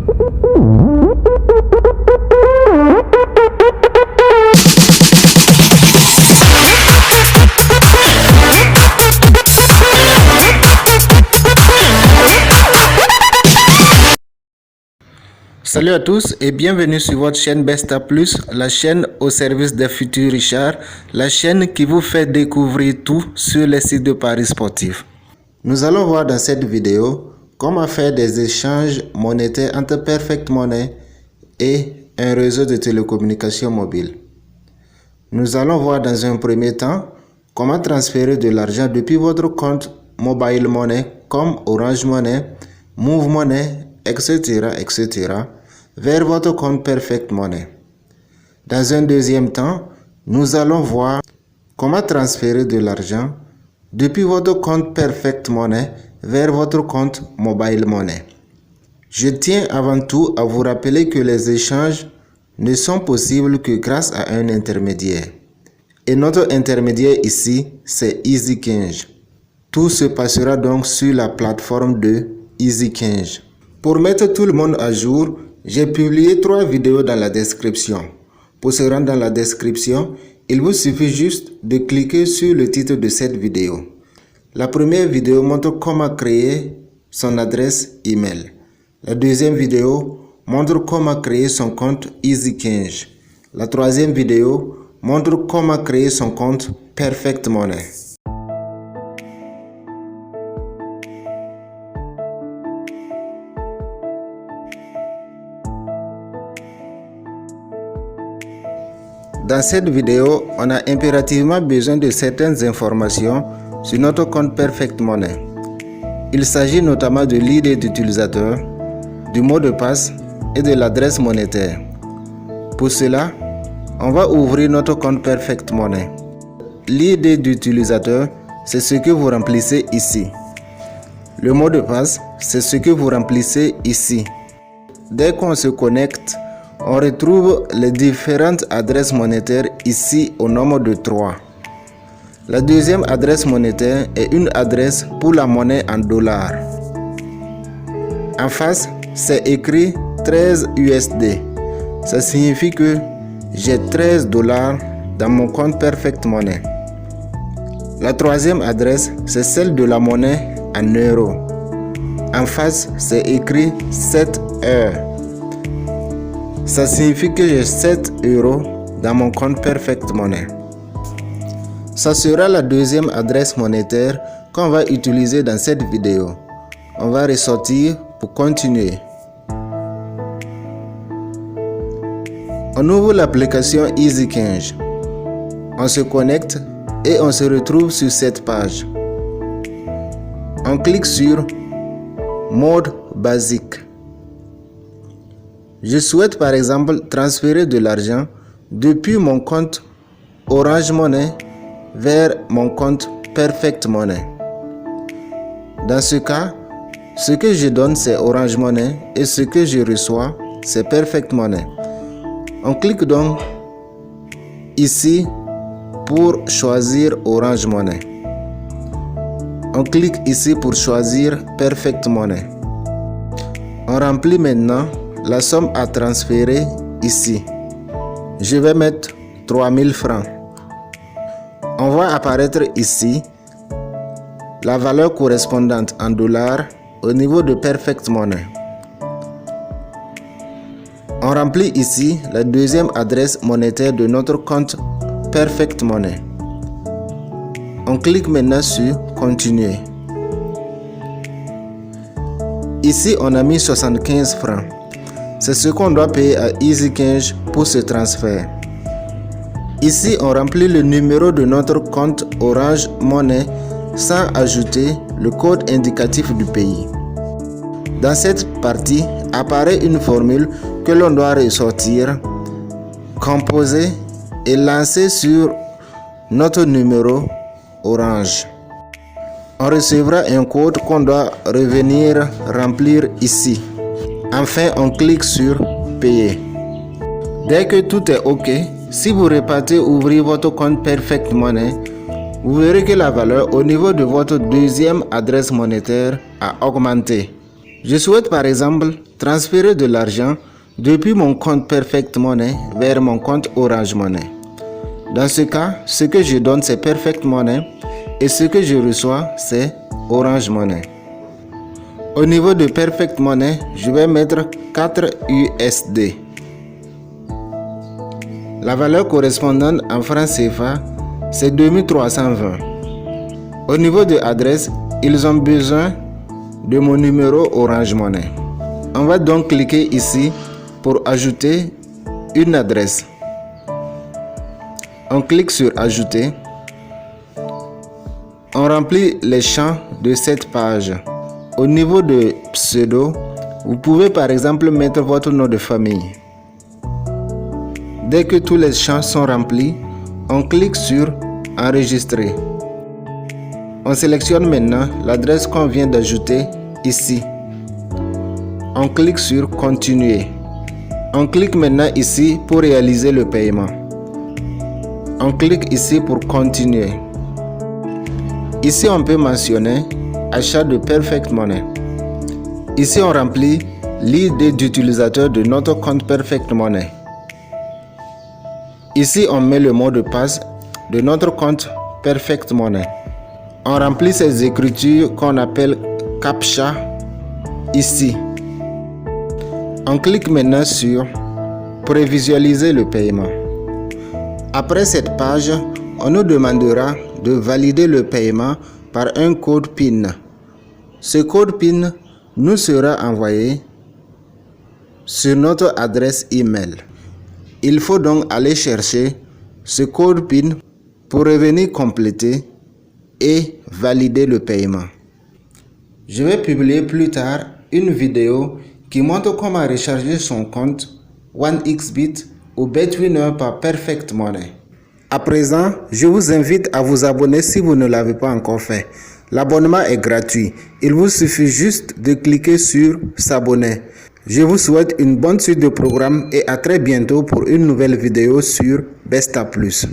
Salut à tous et bienvenue sur votre chaîne Besta Plus, la chaîne au service des futurs richards, la chaîne qui vous fait découvrir tout sur les sites de paris sportifs. Nous allons voir dans cette vidéo comment faire des échanges monétaires entre Perfect Money et un réseau de télécommunications mobile. Nous allons voir dans un premier temps comment transférer de l'argent depuis votre compte Mobile Money comme Orange Money, Move Money, etc. vers votre compte Perfect Money. Dans un deuxième temps, nous allons voir comment transférer de l'argent depuis votre compte Perfect Money vers votre compte Mobile Money. Je tiens avant tout à vous rappeler que les échanges ne sont possibles que grâce à un intermédiaire. Et notre intermédiaire ici, c'est EasyChange. Tout se passera donc sur la plateforme de EasyChange. Pour mettre tout le monde à jour, j'ai publié 3 vidéos dans la description. Pour se rendre dans la description, il vous suffit juste de cliquer sur le titre de cette vidéo. La première vidéo montre comment créer son adresse email. La deuxième vidéo montre comment créer son compte EasyChange. La troisième vidéo montre comment créer son compte Perfect Money. Dans cette vidéo, on a impérativement besoin de certaines informations sur notre compte Perfect Money. Il s'agit notamment de l'ID d'utilisateur, du mot de passe et de l'adresse monétaire. Pour cela, on va ouvrir notre compte Perfect Money. L'ID d'utilisateur, c'est ce que vous remplissez ici. Le mot de passe, c'est ce que vous remplissez ici. Dès qu'on se connecte, on retrouve les différentes adresses monétaires ici au nombre de 3. La deuxième adresse monétaire est une adresse pour la monnaie en dollars. En face, c'est écrit 13 USD. Ça signifie que j'ai 13 dollars dans mon compte Perfect Money. La troisième adresse, c'est celle de la monnaie en euros. En face, c'est écrit 7 heures. Ça signifie que j'ai 7 euros dans mon compte Perfect Money. Ça sera la deuxième adresse monétaire qu'on va utiliser dans cette vidéo. On va ressortir pour continuer. On ouvre l'application EasyChange. On se connecte et on se retrouve sur cette page. On clique sur Mode basique. Je souhaite par exemple transférer de l'argent depuis mon compte Orange Money vers mon compte Perfect Money. Dans ce cas, ce que je donne c'est Orange Money et ce que je reçois c'est Perfect Money. On clique donc ici pour choisir Orange Money. On clique ici pour choisir Perfect Money. On remplit maintenant la somme à transférer ici. Je vais mettre 3000 francs. On voit apparaître ici la valeur correspondante en dollars au niveau de Perfect Money. On remplit ici la deuxième adresse monétaire de notre compte Perfect Money. On clique maintenant sur Continuer. Ici, on a mis 75 francs. C'est ce qu'on doit payer à EasyChange pour ce transfert. Ici, on remplit le numéro de notre compte Orange Money sans ajouter le code indicatif du pays. Dans cette partie, apparaît une formule que l'on doit ressortir, composer et lancer sur notre numéro Orange. On recevra un code qu'on doit revenir remplir ici. Enfin, on clique sur Payer. Dès que tout est OK, si vous repartez ouvrir votre compte Perfect Money, vous verrez que la valeur au niveau de votre deuxième adresse monétaire a augmenté. Je souhaite par exemple transférer de l'argent depuis mon compte Perfect Money vers mon compte Orange Money. Dans ce cas, ce que je donne c'est Perfect Money et ce que je reçois c'est Orange Money. Au niveau de Perfect Money, je vais mettre 4 USD. La valeur correspondante en francs CFA c'est 2320. Au niveau de l'adresse, ils ont besoin de mon numéro Orange Money. On va donc cliquer ici pour ajouter une adresse. On clique sur ajouter. On remplit les champs de cette page. Au niveau de pseudo, vous pouvez par exemple mettre votre nom de famille. Dès que tous les champs sont remplis, on clique sur enregistrer. On sélectionne maintenant l'adresse qu'on vient d'ajouter ici. On clique sur continuer. On clique maintenant ici pour réaliser le paiement. On clique ici pour continuer. Ici on peut mentionner achat de Perfect Money. Ici on remplit l'ID d'utilisateur de notre compte Perfect Money. Ici on met le mot de passe de notre compte Perfect Money. On remplit ces écritures qu'on appelle CAPTCHA ici. On clique maintenant sur prévisualiser le paiement. Après cette page, on nous demandera de valider le paiement par un code PIN. Ce code PIN nous sera envoyé sur notre adresse email. Il faut donc aller chercher ce code PIN pour revenir compléter et valider le paiement. Je vais publier plus tard une vidéo qui montre comment recharger son compte 1xBit ou BetWinner par Perfect Money. À présent, je vous invite à vous abonner si vous ne l'avez pas encore fait. L'abonnement est gratuit. Il vous suffit juste de cliquer sur s'abonner. Je vous souhaite une bonne suite de programmes et à très bientôt pour une nouvelle vidéo sur Besta Plus.